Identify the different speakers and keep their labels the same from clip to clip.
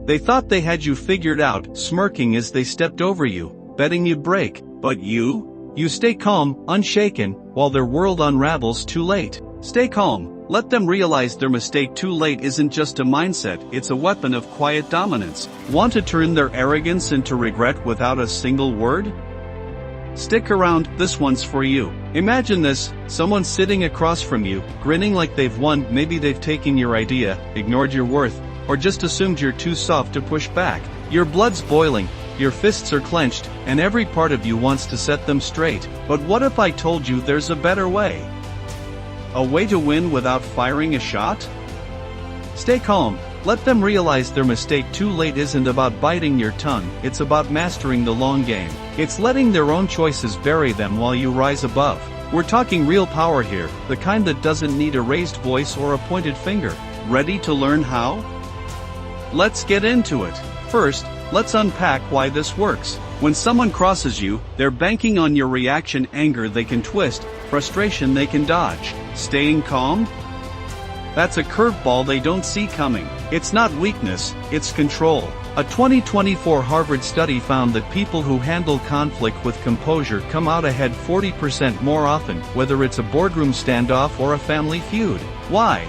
Speaker 1: They thought they had you figured out, smirking as they stepped over you, betting you'd break. But you stay calm, unshaken, while their world unravels too late. Stay calm. Let them realize their mistake too late isn't just a mindset, it's a weapon of quiet dominance. Want to turn their arrogance into regret without a single word? Stick around, this one's for you. Imagine this, someone sitting across from you, grinning like they've won. Maybe they've taken your idea, ignored your worth, or just assumed you're too soft to push back. Your blood's boiling, your fists are clenched, and every part of you wants to set them straight. But what if I told you there's a better way? A way to win without firing a shot? Stay calm. Let them realize their mistake too late isn't about biting your tongue, it's about mastering the long game. It's letting their own choices bury them while you rise above. We're talking real power here, the kind that doesn't need a raised voice or a pointed finger. Ready to learn how? Let's get into it. First, let's unpack why this works. When someone crosses you, they're banking on your reaction. Anger they can twist, frustration they can dodge. Staying calm? That's a curveball they don't see coming. It's not weakness, it's control. A 2024 Harvard study found that people who handle conflict with composure come out ahead 40% more often, whether it's a boardroom standoff or a family feud. Why?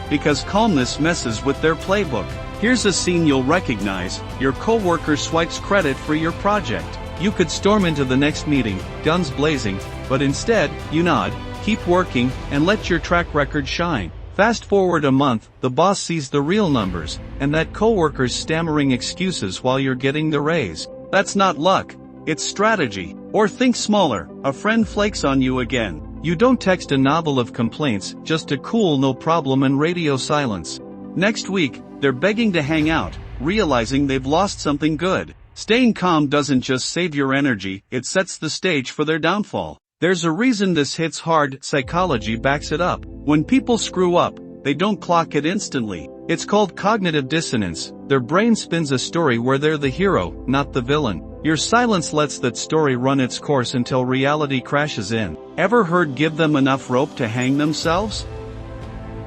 Speaker 1: Because calmness messes with their playbook. Here's a scene you'll recognize. Your coworker swipes credit for your project. You could storm into the next meeting, guns blazing, but instead, you nod, keep working, and let your track record shine. Fast forward a month, the boss sees the real numbers, and that coworker's stammering excuses while you're getting the raise. That's not luck, it's strategy. Or think smaller, a friend flakes on you again. You don't text a novel of complaints, just a cool no problem and radio silence. Next week, they're begging to hang out, realizing they've lost something good. Staying calm doesn't just save your energy, it sets the stage for their downfall. There's a reason this hits hard, psychology backs it up. When people screw up, they don't clock it instantly. It's called cognitive dissonance. Their brain spins a story where they're the hero, not the villain. Your silence lets that story run its course until reality crashes in. Ever heard give them enough rope to hang themselves?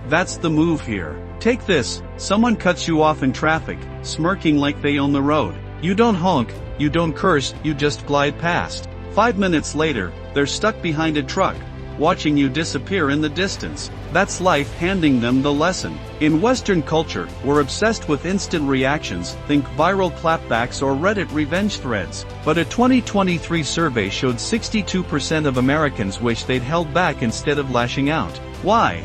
Speaker 1: That's the move here. Take this, someone cuts you off in traffic, smirking like they own the road. You don't honk, you don't curse, you just glide past. 5 minutes later, they're stuck behind a truck, watching you disappear in the distance. That's life handing them the lesson. In Western culture, we're obsessed with instant reactions, think viral clapbacks or Reddit revenge threads. But a 2023 survey showed 62% of Americans wish they'd held back instead of lashing out. Why?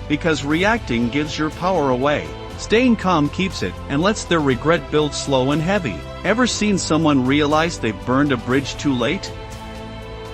Speaker 1: Because reacting gives your power away. Staying calm keeps it, and lets their regret build slow and heavy. Ever seen someone realize they've burned a bridge too late?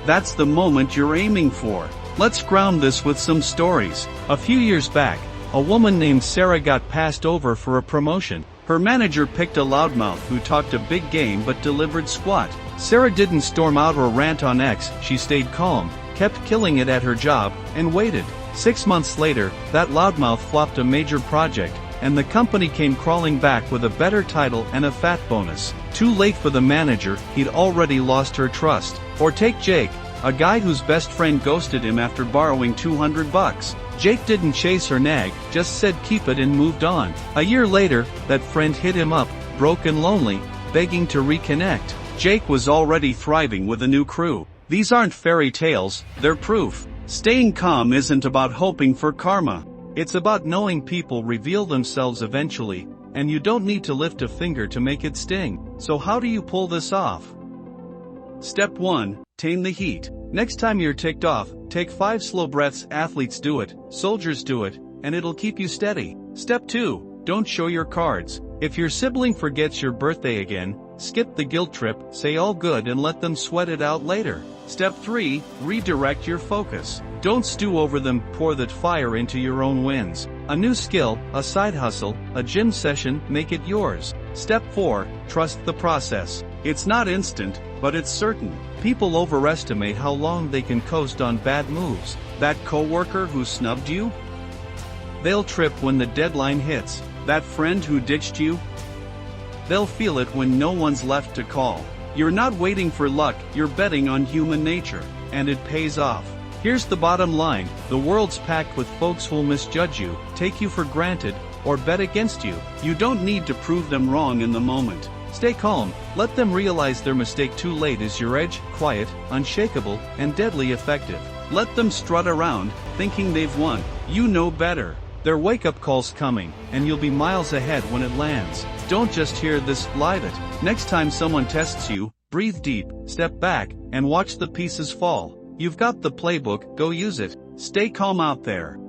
Speaker 1: That's the moment you're aiming for. Let's ground this with some stories. A few years back, a woman named Sarah got passed over for a promotion. Her manager picked a loudmouth who talked a big game but delivered squat. Sarah didn't storm out or rant on X, she stayed calm, kept killing it at her job, and waited. 6 months later, that loudmouth flopped a major project, and the company came crawling back with a better title and a fat bonus. Too late for the manager, he'd already lost her trust. Or take Jake, a guy whose best friend ghosted him after borrowing $200. Jake didn't chase or nag, just said keep it and moved on. A year later, that friend hit him up, broke and lonely, begging to reconnect. Jake was already thriving with a new crew. These aren't fairy tales, they're proof. Staying calm isn't about hoping for karma. It's about knowing people reveal themselves eventually, and you don't need to lift a finger to make it sting. So how do you pull this off? Step 1. Tame the heat. Next time you're ticked off, take 5 slow breaths. Athletes do it, soldiers do it, and it'll keep you steady. Step 2. Don't show your cards. If your sibling forgets your birthday again, skip the guilt trip, say all good and let them sweat it out later. Step 3. Redirect your focus. Don't stew over them, pour that fire into your own wins. A new skill, a side hustle, a gym session, make it yours. Step 4. Trust the process. It's not instant, but it's certain. People overestimate how long they can coast on bad moves. That coworker who snubbed you? They'll trip when the deadline hits. That friend who ditched you? They'll feel it when no one's left to call. You're not waiting for luck, you're betting on human nature. And it pays off. Here's the bottom line, the world's packed with folks who'll misjudge you, take you for granted, or bet against you. You don't need to prove them wrong in the moment. Stay calm, let them realize their mistake too late is your edge, quiet, unshakable, and deadly effective. Let them strut around, thinking they've won. You know better. Their wake-up call's coming, and you'll be miles ahead when it lands. Don't just hear this, live it. Next time someone tests you, breathe deep, step back, and watch the pieces fall. You've got the playbook, go use it. Stay calm out there.